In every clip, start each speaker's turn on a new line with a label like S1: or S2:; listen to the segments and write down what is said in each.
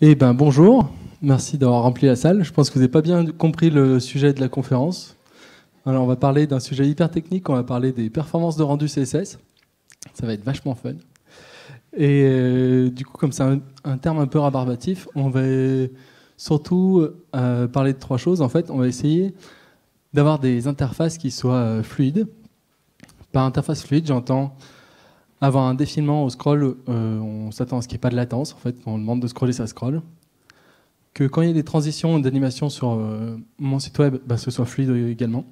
S1: Eh ben bonjour, merci d'avoir rempli la salle. Je pense que vous n'avez pas bien compris le sujet de la conférence. Alors on va parler d'un sujet hyper technique, on va parler des performances de rendu CSS. Ça va être vachement fun. Et du coup, comme c'est un terme un peu rabarbatif, on va surtout parler de trois choses. En fait, on va essayer d'avoir des interfaces qui soient fluides. Par interface fluide, j'entends avoir un défilement au scroll, on s'attend à ce qu'il n'y ait pas de latence. En fait, quand on demande de scroller, ça scrolle. Que quand il y a des transitions d'animation sur mon site web, ce soit fluide également.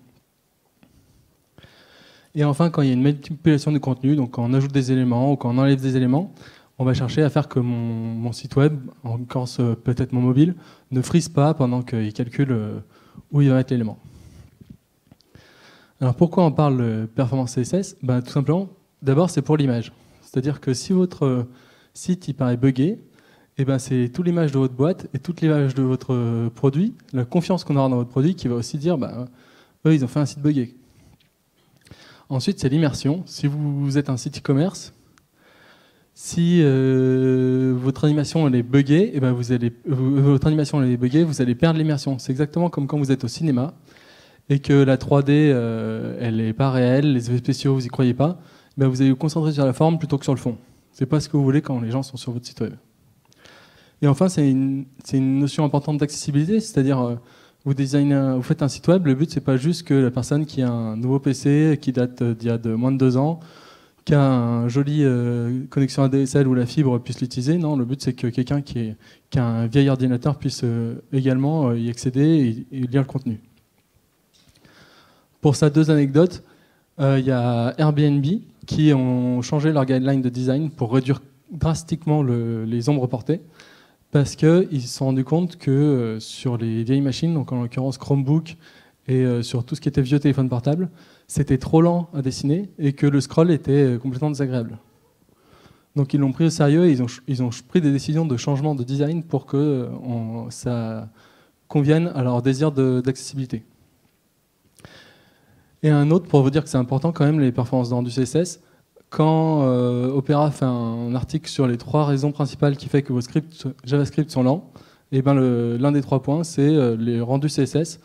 S1: Et enfin, quand il y a une manipulation du contenu, donc quand on ajoute des éléments ou quand on enlève des éléments, on va chercher à faire que mon site web, en l'occurrence peut-être mon mobile, ne frise pas pendant qu'il calcule où il va mettre l'élément. Alors pourquoi on parle de performance CSS ? Tout simplement, d'abord c'est pour l'image. C'est-à-dire que si votre site il paraît buggé, c'est toute l'image de votre boîte et toute l'image de votre produit, la confiance qu'on aura dans votre produit qui va aussi dire eux ils ont fait un site buggé. Ensuite c'est l'immersion. Si vous êtes un site e-commerce, si votre animation elle est buggée, vous allez perdre l'immersion. C'est exactement comme quand vous êtes au cinéma et que la 3D elle n'est pas réelle, les effets spéciaux vous y croyez pas, vous allez vous concentrer sur la forme plutôt que sur le fond. C'est pas ce que vous voulez quand les gens sont sur votre site web. Et enfin, c'est une notion importante d'accessibilité, c'est-à-dire vous faites un site web, le but c'est pas juste que la personne qui a un nouveau PC qui date d'il y a moins de 2 ans, qui a un joli connexion ADSL ou la fibre puisse l'utiliser. Non, le but c'est que quelqu'un qui a un vieil ordinateur puisse également y accéder et lire le contenu. Pour ça, 2 anecdotes. Il y a Airbnb qui ont changé leur guideline de design pour réduire drastiquement les ombres portées. Parce qu'ils se sont rendus compte que sur les vieilles machines, donc en l'occurrence Chromebook et sur tout ce qui était vieux téléphone portable, c'était trop lent à dessiner et que le scroll était complètement désagréable. Donc ils l'ont pris au sérieux et ils ont pris des décisions de changement de design pour que ça convienne à leur désir d'accessibilité. Et un autre, pour vous dire que c'est important quand même, les performances de rendu CSS. Quand Opera fait un article sur les 3 raisons principales qui fait que vos scripts JavaScript sont lents, l'un des 3 points, c'est les rendus CSS.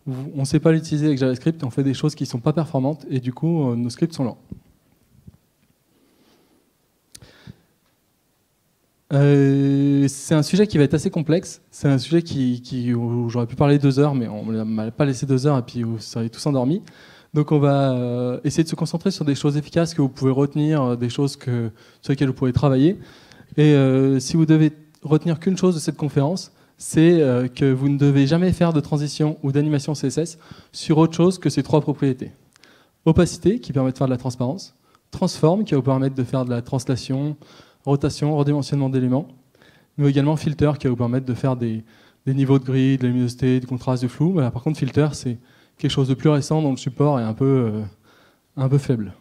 S1: On ne sait pas l'utiliser avec JavaScript, on fait des choses qui ne sont pas performantes et du coup, nos scripts sont lents. C'est un sujet qui va être assez complexe. C'est un sujet où j'aurais pu parler 2 heures, mais on ne m'a pas laissé 2 heures et puis vous seriez tous endormis. Donc on va essayer de se concentrer sur des choses efficaces que vous pouvez retenir, des choses sur lesquelles vous pouvez travailler. Et si vous devez retenir qu'une chose de cette conférence, c'est que vous ne devez jamais faire de transition ou d'animation CSS sur autre chose que ces 3 propriétés. Opacité, qui permet de faire de la transparence. Transform, qui va vous permettre de faire de la translation, rotation, redimensionnement d'éléments. Mais également filter, qui va vous permettre de faire des niveaux de gris, de la luminosité, du contraste, du flou. Par contre, filter, c'est quelque chose de plus récent dont le support est un peu faible.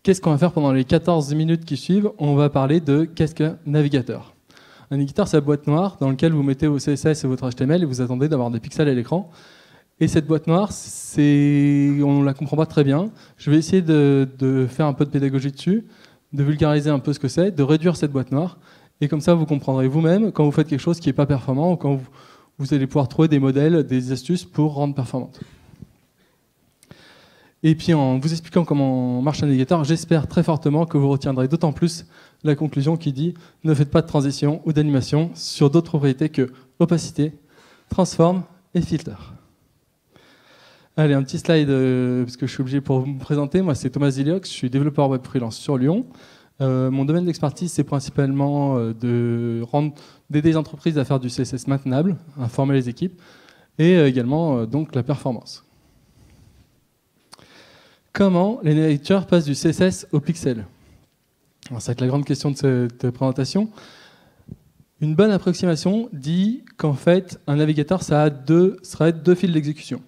S1: Qu'est-ce qu'on va faire pendant les 14 minutes qui suivent ? On va parler de qu'est-ce qu'un navigateur. Un navigateur, c'est la boîte noire dans laquelle vous mettez vos CSS et votre HTML et vous attendez d'avoir des pixels à l'écran. Et cette boîte noire, on ne la comprend pas très bien. Je vais essayer de faire un peu de pédagogie dessus, de vulgariser un peu ce que c'est, de réduire cette boîte noire. Et comme ça, vous comprendrez vous-même quand vous faites quelque chose qui n'est pas performant ou quand vous allez pouvoir trouver des modèles, des astuces pour rendre performante. Et puis en vous expliquant comment marche un navigateur, j'espère très fortement que vous retiendrez d'autant plus la conclusion qui dit « Ne faites pas de transition ou d'animation sur d'autres propriétés que opacité, transform et filter ». Allez, un petit slide, parce que je suis obligé pour vous me présenter. Moi, c'est Thomas Ziliox, je suis développeur web freelance sur Lyon. Mon domaine d'expertise, c'est principalement d'aider les entreprises à faire du CSS maintenable, à former les équipes, et également donc la performance. Comment les navigateurs passent du CSS au pixel ? Alors, ça va être la grande question de cette présentation. Une bonne approximation dit qu'en fait, un navigateur, ça serait 2 fils d'exécution.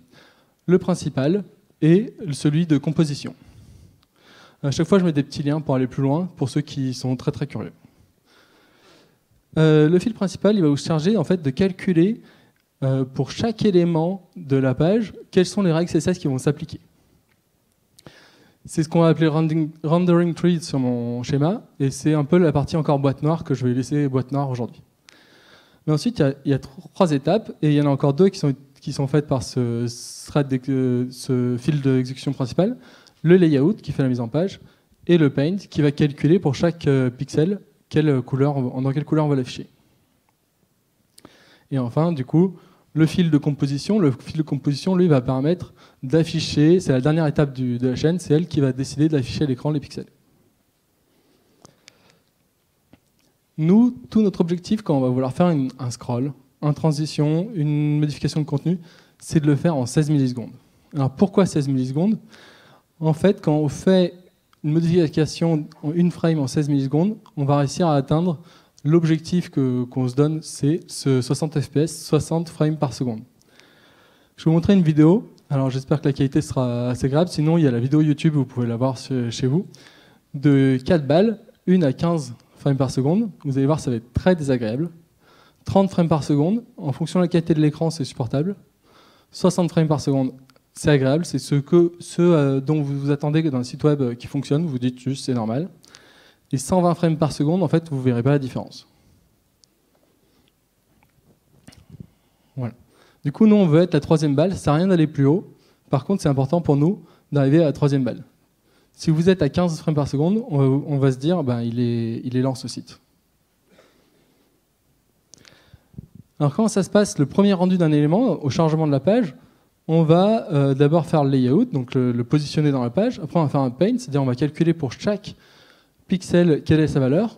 S1: Le principal et celui de composition. À chaque fois, je mets des petits liens pour aller plus loin, pour ceux qui sont très très curieux. Le fil principal, il va vous charger en fait, de calculer pour chaque élément de la page, quelles sont les règles CSS qui vont s'appliquer. C'est ce qu'on va appeler rendering tree sur mon schéma, et c'est un peu la partie encore boîte noire que je vais laisser boîte noire aujourd'hui. Mais ensuite, il y a 3 étapes, et il y en a encore 2 qui sont faites par ce fil d'exécution principal, le layout qui fait la mise en page, et le paint qui va calculer pour chaque pixel dans quelle couleur on va l'afficher. Et enfin, du coup, le fil de composition, lui, va permettre d'afficher, c'est la dernière étape de la chaîne, c'est elle qui va décider d'afficher à l'écran les pixels. Nous, tout notre objectif, quand on va vouloir faire un scroll, une transition, une modification de contenu, c'est de le faire en 16 millisecondes. Alors pourquoi 16 millisecondes? En fait, quand on fait une modification en une frame en 16 millisecondes, on va réussir à atteindre l'objectif qu'on se donne, c'est ce 60 fps, 60 frames par seconde. Je vais vous montrer une vidéo. Alors j'espère que la qualité sera assez agréable. Sinon, il y a la vidéo YouTube, vous pouvez la voir chez vous, de 4 balles, une à 15 frames par seconde. Vous allez voir, ça va être très désagréable. 30 frames par seconde, en fonction de la qualité de l'écran, c'est supportable. 60 frames par seconde, c'est agréable. C'est ce dont vous vous attendez dans le site web qui fonctionne. Vous dites juste, c'est normal. Et 120 frames par seconde, en fait, vous ne verrez pas la différence. Voilà. Du coup, nous, on veut être la 3e balle. Ça ne sert à rien d'aller plus haut. Par contre, c'est important pour nous d'arriver à la 3e balle. Si vous êtes à 15 frames par seconde, on va se dire, ben, il est lent ce site. Alors, comment ça se passe? Le premier rendu d'un élément, au chargement de la page, on va d'abord faire le layout, donc le positionner dans la page. Après, on va faire un paint, c'est-à-dire on va calculer pour chaque pixel quelle est sa valeur.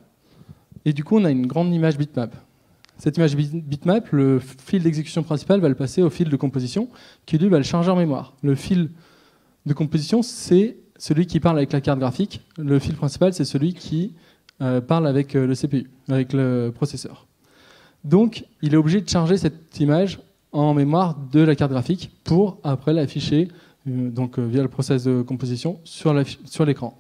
S1: Et du coup, on a une grande image bitmap. Cette image bitmap, le fil d'exécution principal va le passer au fil de composition, qui lui va le charger en mémoire. Le fil de composition, c'est celui qui parle avec la carte graphique. Le fil principal, c'est celui qui parle avec le CPU, avec le processeur. Donc, il est obligé de charger cette image en mémoire de la carte graphique pour après l'afficher via le process de composition sur l'écran.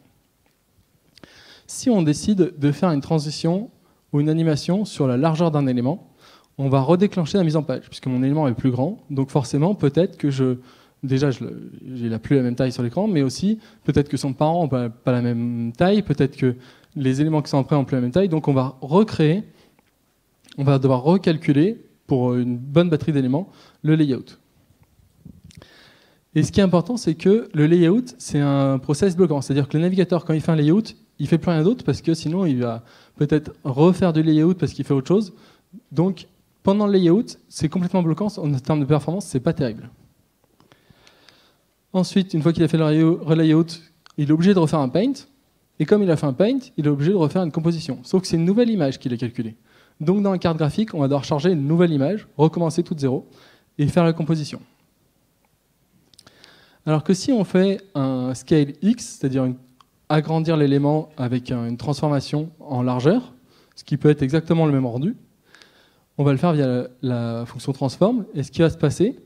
S1: Si on décide de faire une transition ou une animation sur la largeur d'un élément, on va redéclencher la mise en page, puisque mon élément est plus grand. Donc forcément, peut-être que il n'a plus la même taille sur l'écran, mais aussi peut-être que son parent n'a pas la même taille, peut-être que les éléments qui sont après n'ont plus la même taille. Donc on va devoir recalculer pour une bonne batterie d'éléments le layout. Et ce qui est important, c'est que le layout, c'est un process bloquant. C'est-à-dire que le navigateur, quand il fait un layout, il ne fait plus rien d'autre parce que sinon, il va peut-être refaire du layout parce qu'il fait autre chose. Donc, pendant le layout, c'est complètement bloquant. En termes de performance, ce n'est pas terrible. Ensuite, une fois qu'il a fait le layout, il est obligé de refaire un paint. Et comme il a fait un paint, il est obligé de refaire une composition. Sauf que c'est une nouvelle image qu'il a calculée. Donc, dans la carte graphique, on va devoir charger une nouvelle image, recommencer tout de zéro et faire la composition. Alors que si on fait un scale X, c'est-à-dire agrandir l'élément avec une transformation en largeur, ce qui peut être exactement le même rendu, on va le faire via la fonction transform. Et ce qui va se passer,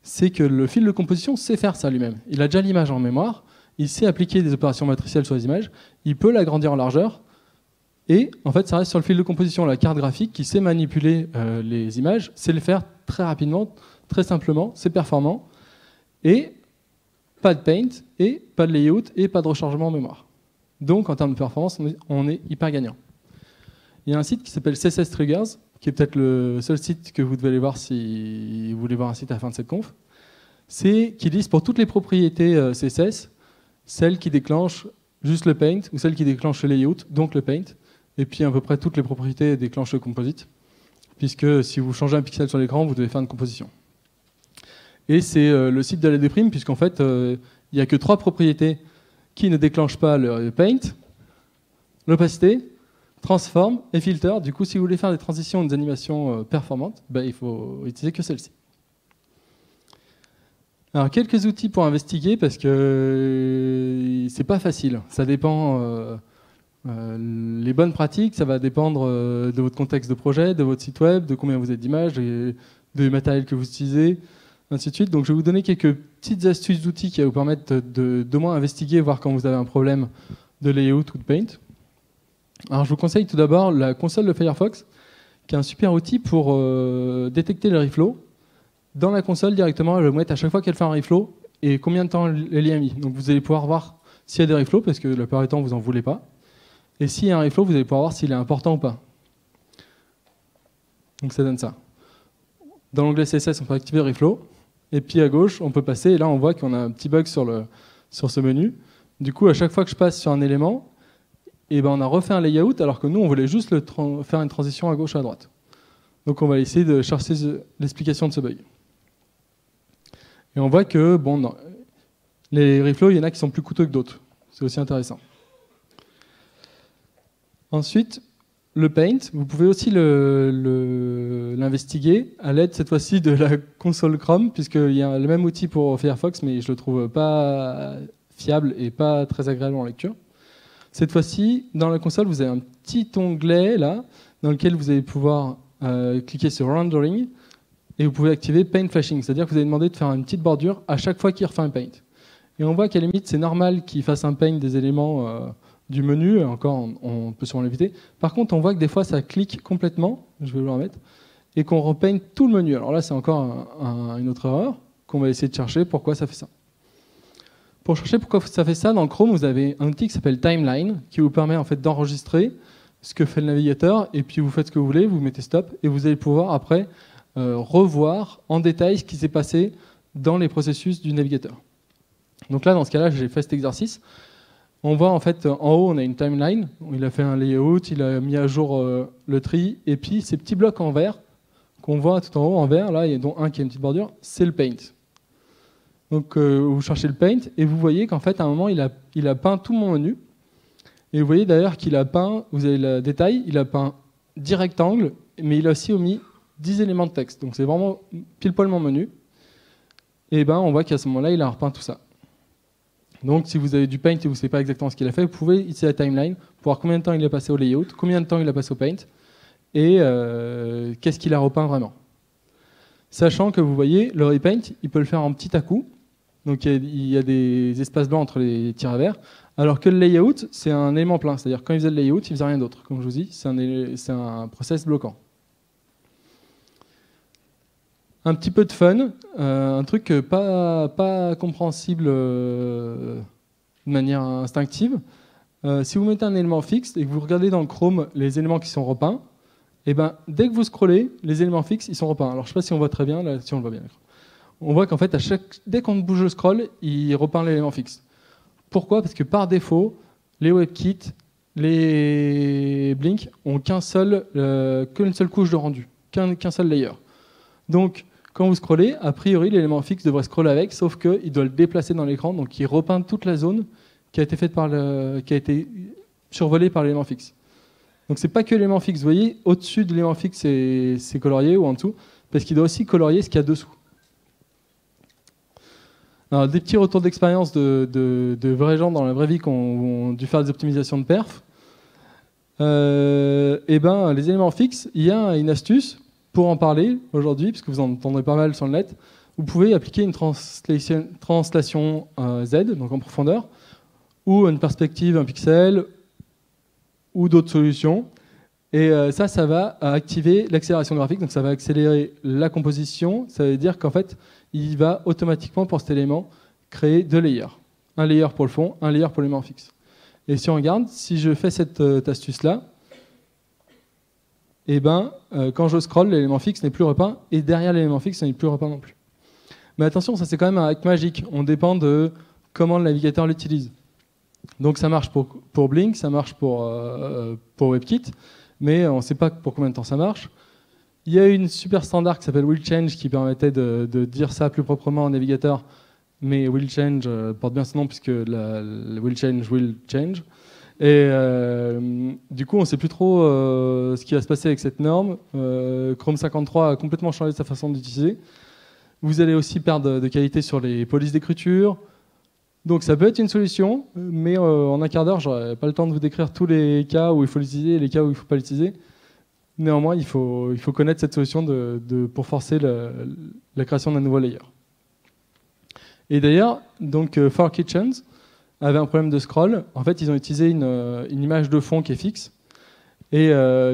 S1: c'est que le fil de composition sait faire ça lui-même. Il a déjà l'image en mémoire, il sait appliquer des opérations matricielles sur les images, il peut l'agrandir en largeur, et en fait ça reste sur le fil de composition. La carte graphique qui sait manipuler les images, sait le faire très rapidement, très simplement, c'est performant, et pas de paint, et pas de layout, et pas de rechargement en mémoire. Donc en termes de performance, on est hyper gagnant. Il y a un site qui s'appelle CSS Triggers, qui est peut-être le seul site que vous devez aller voir si vous voulez voir un site à la fin de cette conf. C'est qui liste pour toutes les propriétés CSS, celles qui déclenchent juste le paint, ou celles qui déclenchent le layout, donc le paint, et puis à peu près toutes les propriétés déclenchent le composite, puisque si vous changez un pixel sur l'écran, vous devez faire une composition. Et c'est le site de la déprime, puisqu'en fait, il n'y a que 3 propriétés qui ne déclenchent pas le paint, l'opacité, transform et filter. Du coup, si vous voulez faire des transitions, des animations performantes, il faut utiliser que celle-ci. Alors, quelques outils pour investiguer, parce que c'est pas facile. Ça dépend. Les bonnes pratiques, ça va dépendre de votre contexte de projet, de votre site web, de combien vous êtes d'images, du matériel que vous utilisez, ainsi de suite. Donc je vais vous donner quelques petites astuces d'outils qui vont vous permettre de moins investiguer, voir quand vous avez un problème de layout ou de paint. Alors je vous conseille tout d'abord la console de Firefox, qui est un super outil pour détecter le reflow. Dans la console directement, elle va mettre à chaque fois qu'elle fait un reflow et combien de temps elle y a mis. Donc vous allez pouvoir voir s'il y a des reflows, parce que la plupart du temps, vous n'en voulez pas. Et s'il y a un reflow, vous allez pouvoir voir s'il est important ou pas. Donc ça donne ça. Dans l'onglet CSS, on peut activer reflow. Et puis à gauche, on peut passer. Et là, on voit qu'on a un petit bug sur ce menu. Du coup, à chaque fois que je passe sur un élément, et ben on a refait un layout, alors que nous, on voulait juste faire une transition à gauche à droite. Donc on va essayer de chercher l'explication de ce bug. Et on voit que bon, non, les reflows, il y en a qui sont plus coûteux que d'autres. C'est aussi intéressant. Ensuite, le Paint, vous pouvez aussi l'investiguer à l'aide cette fois-ci de la console Chrome, puisqu'il y a le même outil pour Firefox, mais je le trouve pas fiable et pas très agréable en lecture. Cette fois-ci, dans la console, vous avez un petit onglet là, dans lequel vous allez pouvoir cliquer sur Rendering, et vous pouvez activer Paint Flashing, c'est-à-dire que vous allez demander de faire une petite bordure à chaque fois qu'il refait un Paint. Et on voit qu'à la limite, c'est normal qu'il fasse un Paint des éléments du menu, encore on peut sûrement l'éviter. Par contre, on voit que des fois ça clique complètement, je vais vous le remettre, et qu'on repeigne tout le menu. Alors là, c'est encore une autre erreur qu'on va essayer de chercher pourquoi ça fait ça. Pour chercher pourquoi ça fait ça, dans Chrome, vous avez un outil qui s'appelle Timeline, qui vous permet en fait d'enregistrer ce que fait le navigateur, et puis vous faites ce que vous voulez, vous mettez stop, et vous allez pouvoir après revoir en détail ce qui s'est passé dans les processus du navigateur. Donc là, dans ce cas-là, j'ai fait cet exercice. On voit en fait, en haut, on a une timeline. Il a fait un layout, il a mis à jour le tri. Et puis, ces petits blocs en vert, qu'on voit tout en haut en vert, là, il y a dont un qui a une petite bordure, c'est le paint. Donc, vous cherchez le paint et vous voyez qu'en fait, à un moment, il a peint tout mon menu. Et vous voyez d'ailleurs qu'il a peint, vous avez le détail, il a peint 10 rectangles, mais il a aussi omis 10 éléments de texte. Donc, c'est vraiment pile poil mon menu. Et ben, on voit qu'à ce moment-là, il a repeint tout ça. Donc, si vous avez du Paint et vous ne savez pas exactement ce qu'il a fait, vous pouvez utiliser la timeline pour voir combien de temps il a passé au layout, combien de temps il a passé au Paint et qu'est-ce qu'il a repeint vraiment. Sachant que vous voyez, le repaint, il peut le faire en petit à-coup. Donc, il y a des espaces blancs entre les tirs verts. Alors que le layout, c'est un élément plein. C'est-à-dire quand il faisait le layout, il ne faisait rien d'autre. Comme je vous dis, c'est un process bloquant. Un petit peu de fun, un truc pas compréhensible de manière instinctive. Si vous mettez un élément fixe et que vous regardez dans le Chrome les éléments qui sont repeints, et ben, dès que vous scrollez, les éléments fixes ils sont repeints. Alors je ne sais pas si on voit très bien, là, si on le voit bien. On voit qu'en fait, dès qu'on bouge le scroll, il repeint l'élément fixe. Pourquoi ? Parce que par défaut, les WebKit, les Blink ont qu'une seule couche de rendu, qu'un seul layer. Donc, quand vous scrollez, a priori, l'élément fixe devrait scroller avec, sauf qu'il doit le déplacer dans l'écran, donc il repeint toute la zone qui a été survolée par l'élément fixe. Donc c'est pas que l'élément fixe, vous voyez, au-dessus de l'élément fixe, c'est colorié, ou en dessous, parce qu'il doit aussi colorier ce qu'il y a dessous. Alors, des petits retours d'expérience de vrais gens dans la vraie vie qui ont dû faire des optimisations de perf. Et ben, les éléments fixes, il y a une astuce pour en parler aujourd'hui, puisque vous en entendrez pas mal sur le net. Vous pouvez appliquer une translation Z, donc en profondeur, ou une perspective, un pixel, ou d'autres solutions. Et ça va activer l'accélération graphique, donc ça va accélérer la composition. Ça veut dire qu'en fait, il va automatiquement, pour cet élément, créer deux layers. Un layer pour le fond, un layer pour l'élément fixe. Et si on regarde, si je fais cette astuce-là, et ben, quand je scrolle, l'élément fixe n'est plus repeint, et derrière l'élément fixe, il n'est plus repeint non plus. Mais attention, ça c'est quand même un hack magique. On dépend de comment le navigateur l'utilise. Donc ça marche pour Blink, ça marche pour WebKit, mais on ne sait pas pour combien de temps ça marche. Il y a une super standard qui s'appelle WillChange qui permettait de dire ça plus proprement au navigateur, mais WillChange porte bien son nom puisque le WillChange will change. Et du coup, on ne sait plus trop ce qui va se passer avec cette norme. Chrome 53 a complètement changé sa façon d'utiliser. Vous allez aussi perdre de qualité sur les polices d'écriture. Donc ça peut être une solution, mais en un quart d'heure, je n'aurai pas le temps de vous décrire tous les cas où il faut l'utiliser et les cas où il ne faut pas l'utiliser. Néanmoins, il faut connaître cette solution pour forcer la création d'un nouveau layer. Et d'ailleurs, donc For Kitchens avait un problème de scroll. En fait, ils ont utilisé une image de fond qui est fixe. Et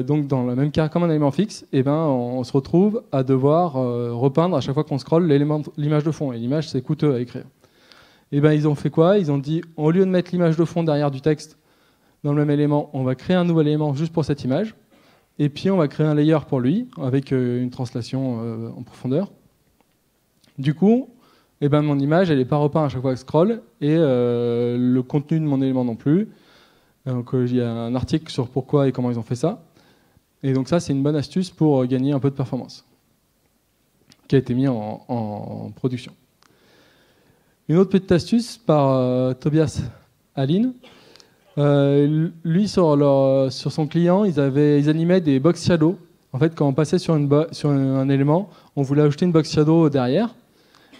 S1: donc, dans le même cas, comme un élément fixe, eh ben, on se retrouve à devoir repeindre à chaque fois qu'on scrolle l'image de fond. Et l'image, c'est coûteux à écrire. Et ben ils ont fait quoi? Ils ont dit, au lieu de mettre l'image de fond derrière du texte dans le même élément, on va créer un nouvel élément juste pour cette image. Et puis on va créer un layer pour lui, avec une translation en profondeur. Du coup, eh ben, mon image, elle n'est pas repeinte à chaque fois que je scroll, et le contenu de mon élément non plus. Donc il y a un article sur pourquoi et comment ils ont fait ça. Et donc ça, c'est une bonne astuce pour gagner un peu de performance, qui a été mis en production. Une autre petite astuce par Tobias Alin. Lui, sur son client, ils animaient des box shadows. En fait, quand on passait sur un élément, on voulait ajouter une box shadow derrière.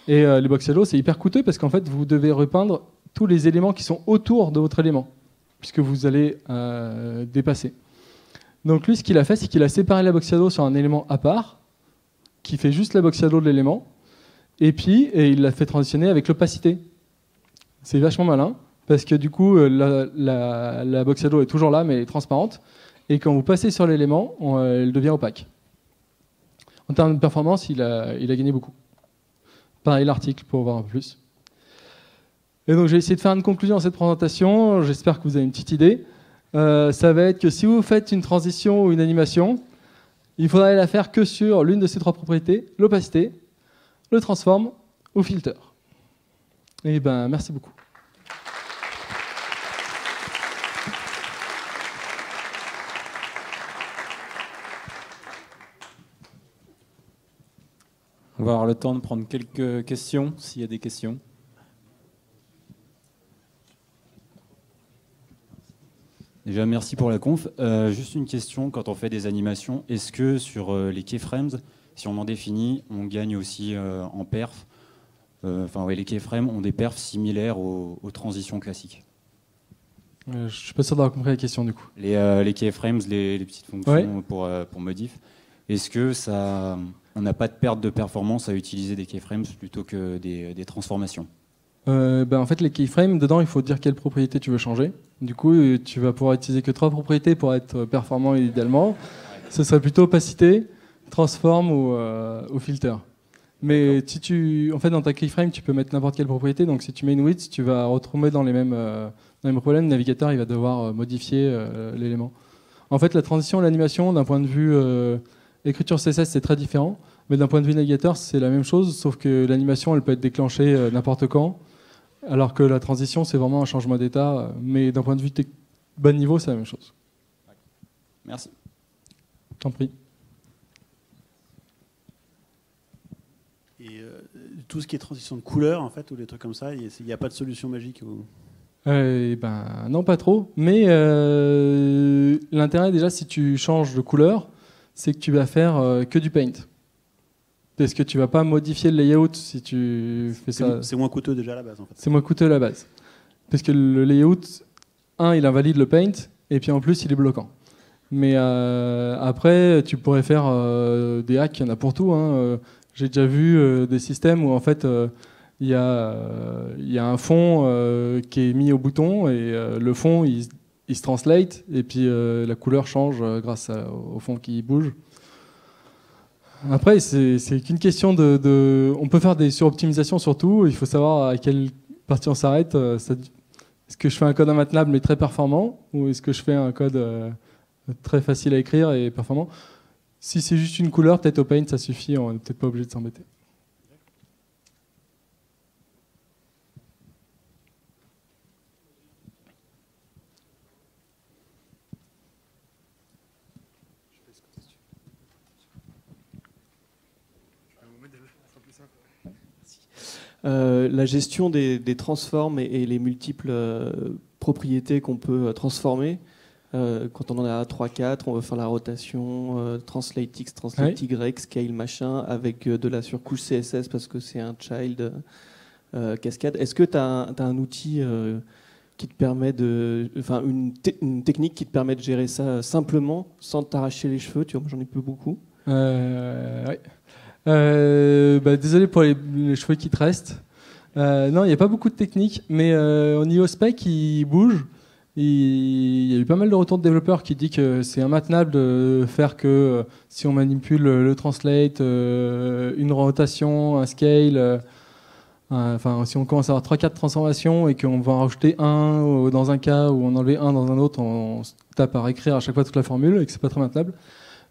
S1: Et les box shadows, c'est hyper coûteux parce qu'en fait, vous devez repeindre tous les éléments qui sont autour de votre élément, puisque vous allez dépasser. Donc lui, ce qu'il a fait, c'est qu'il a séparé la box shadow sur un élément à part, qui fait juste la box shadow de l'élément, et il l'a fait transitionner avec l'opacité. C'est vachement malin, parce que du coup, la box shadow est toujours là, mais elle est transparente, et quand vous passez sur l'élément, elle devient opaque. En termes de performance, il a gagné beaucoup. Pareil l'article pour voir un peu plus. Et donc j'ai essayé de faire une conclusion à cette présentation, j'espère que vous avez une petite idée. Ça va être que si vous faites une transition ou une animation, il faudrait la faire que sur l'une de ces trois propriétés, l'opacité, le transform ou filter. Et ben merci beaucoup.
S2: On va avoir le temps de prendre quelques questions, s'il y a des questions.
S3: Déjà, merci pour la conf. Juste une question, quand on fait des animations, est-ce que sur les keyframes, si on en définit, on gagne aussi en perf? Les keyframes ont des perfs similaires aux transitions classiques.
S1: Je ne suis pas sûr d'avoir compris la question du coup.
S3: Les keyframes, les petites fonctions pour modif, est-ce que on n'a pas de perte de performance à utiliser des keyframes plutôt que des transformations?
S1: En fait, les keyframes, dedans, il faut dire quelle propriété tu veux changer. Du coup, tu vas pouvoir utiliser que 3 propriétés pour être performant idéalement. Ce serait plutôt opacité, transform ou filter. Mais en fait, dans ta keyframe, tu peux mettre n'importe quelle propriété. Donc, si tu mets une width, tu vas retrouver dans les mêmes problèmes. Le navigateur, il va devoir modifier l'élément. En fait, la transition et l'animation, d'un point de vue écriture CSS, c'est très différent. Mais d'un point de vue navigateur, c'est la même chose, sauf que l'animation, elle peut être déclenchée n'importe quand. Alors que la transition, c'est vraiment un changement d'état, mais d'un point de vue bas niveau, c'est la même chose.
S3: Merci.
S1: T'en prie.
S4: Et tout ce qui est transition de couleur, en fait, ou des trucs comme ça, il n'y a pas de solution magique ou...
S1: Non, pas trop. Mais l'intérêt, déjà, si tu changes de couleur, c'est que tu vas faire que du paint. Parce que tu vas pas modifier le layout si tu fais ça.
S4: C'est moins coûteux déjà à la base, en fait.
S1: C'est moins coûteux à la base. Parce que le layout, il invalide le paint, et puis en plus, il est bloquant. Mais après, tu pourrais faire des hacks, il y en a pour tout. J'ai déjà vu des systèmes où en fait, il y a un fond qui est mis au bouton, et le fond, il se translate, et puis la couleur change grâce au fond qui bouge. Après, c'est qu'une question on peut faire des suroptimisations sur tout. Il faut savoir à quelle partie on s'arrête. Est-ce que je fais un code en MATLAB mais très performant, ou est-ce que je fais un code très facile à écrire et performant? Si c'est juste une couleur, peut-être au Paint ça suffit. On n'est peut-être pas obligé de s'embêter.
S5: La gestion des transforms et les multiples propriétés qu'on peut transformer. Quand on en a 3-4, on veut faire la rotation, translate X, translate Y, scale machin, avec de la surcouche CSS parce que c'est un child cascade. Est-ce que tu as un outil qui te permet une technique qui te permet de gérer ça simplement, sans t'arracher les cheveux? Tu vois, moi j'en ai plus beaucoup.
S1: Ouais. Désolé pour les cheveux qui te restent. Non, il n'y a pas beaucoup de techniques, mais au niveau spec, il bouge. Il y a eu pas mal de retours de développeurs qui disent que c'est immaintenable de faire que si on manipule le translate, une rotation, un scale, Enfin, si on commence à avoir 3-4 transformations et qu'on va en rajouter un dans un cas ou en enlever un dans un autre, on se tape à réécrire à chaque fois toute la formule et que c'est pas très maintenable.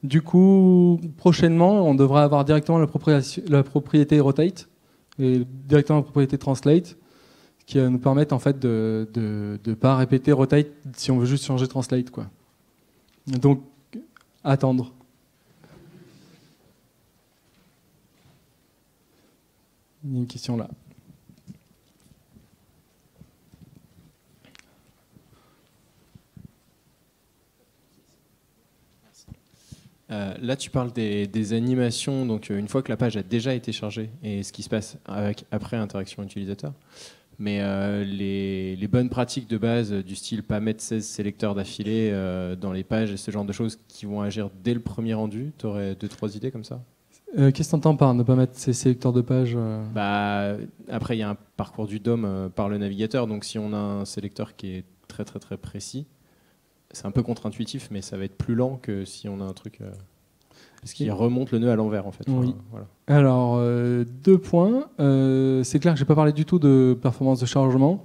S1: Du coup, prochainement, on devra avoir directement la propriété rotate et directement la propriété translate, qui va nous permettre en fait de ne pas répéter rotate si on veut juste changer translate, quoi. Donc, attendre. Il y a une question là.
S6: Là, tu parles des animations, donc une fois que la page a déjà été chargée et ce qui se passe après interaction utilisateur. Mais les bonnes pratiques de base du style pas mettre 16 sélecteurs d'affilée dans les pages et ce genre de choses qui vont agir dès le premier rendu, tu aurais 2-3 idées comme ça?
S1: Qu'est-ce que tu entends par ne pas mettre ces sélecteurs de page
S6: Bah, après, il y a un parcours du DOM par le navigateur, donc si on a un sélecteur qui est très très très précis, c'est un peu contre-intuitif, mais ça va être plus lent que si on a un truc qui remonte le nœud à l'envers en fait.
S1: Oui.
S6: Enfin, voilà.
S1: Alors, 2 points. C'est clair que j'ai pas parlé du tout de performance de chargement,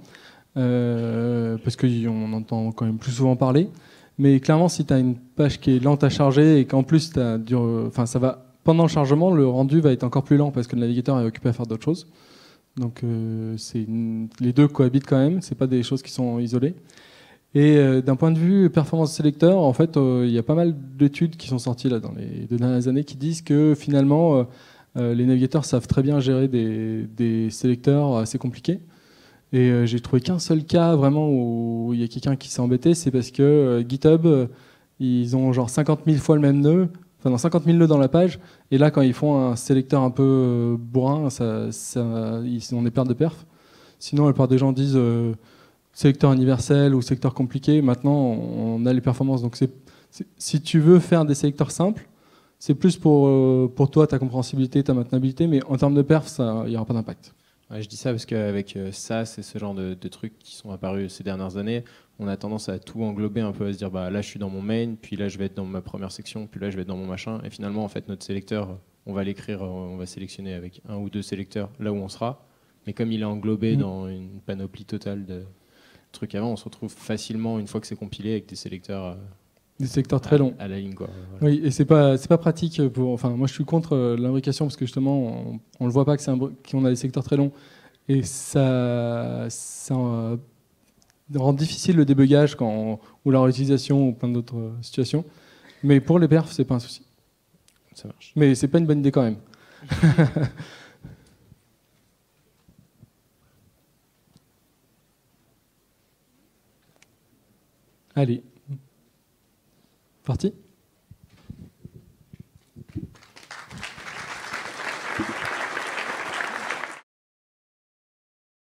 S1: parce qu'on entend quand même plus souvent parler. Mais clairement, si tu as une page qui est lente à charger et qu'en plus, ça va, pendant le chargement, le rendu va être encore plus lent parce que le navigateur est occupé à faire d'autres choses. Donc, les deux cohabitent quand même, c'est pas des choses qui sont isolées. Et d'un point de vue performance sélecteur, en fait, il y a pas mal d'études qui sont sorties là, dans les 2 dernières années qui disent que finalement, les navigateurs savent très bien gérer des sélecteurs assez compliqués. Et j'ai trouvé qu'un seul cas vraiment où il y a quelqu'un qui s'est embêté, c'est parce que GitHub, ils ont genre 50 000 fois le même nœud, enfin 50 000 nœuds dans la page, et là quand ils font un sélecteur un peu bourrin, ils ont des pertes de perf. Sinon, la plupart des gens disent sélecteur universel ou sélecteur compliqué. Maintenant, on a les performances. Donc, si tu veux faire des sélecteurs simples, c'est plus pour toi, ta compréhensibilité, ta maintenabilité, mais en termes de perf, il n'y aura pas d'impact.
S6: Ouais, je dis ça parce qu'avec ça, c'est ce genre de trucs qui sont apparus ces dernières années. On a tendance à tout englober un peu, à se dire bah, là, je suis dans mon main, puis là, je vais être dans ma première section, puis là, je vais être dans mon machin. Et finalement, en fait, notre sélecteur, on va l'écrire, on va sélectionner avec 1 ou 2 sélecteurs là où on sera. Mais comme il est englobé dans une panoplie totale de trucs avant, on se retrouve facilement, une fois que c'est compilé, avec des sélecteurs
S1: très longs
S6: à la ligne, quoi. Voilà.
S1: Oui, et c'est pas pratique moi je suis contre l'imbrication parce que justement on le voit pas qu'on a des sélecteurs très longs et ça rend difficile le débugage ou la réutilisation ou plein d'autres situations. Mais pour les perfs, c'est pas un souci.
S6: Ça marche.
S1: Mais c'est pas une bonne idée quand même. Allez. Parti ?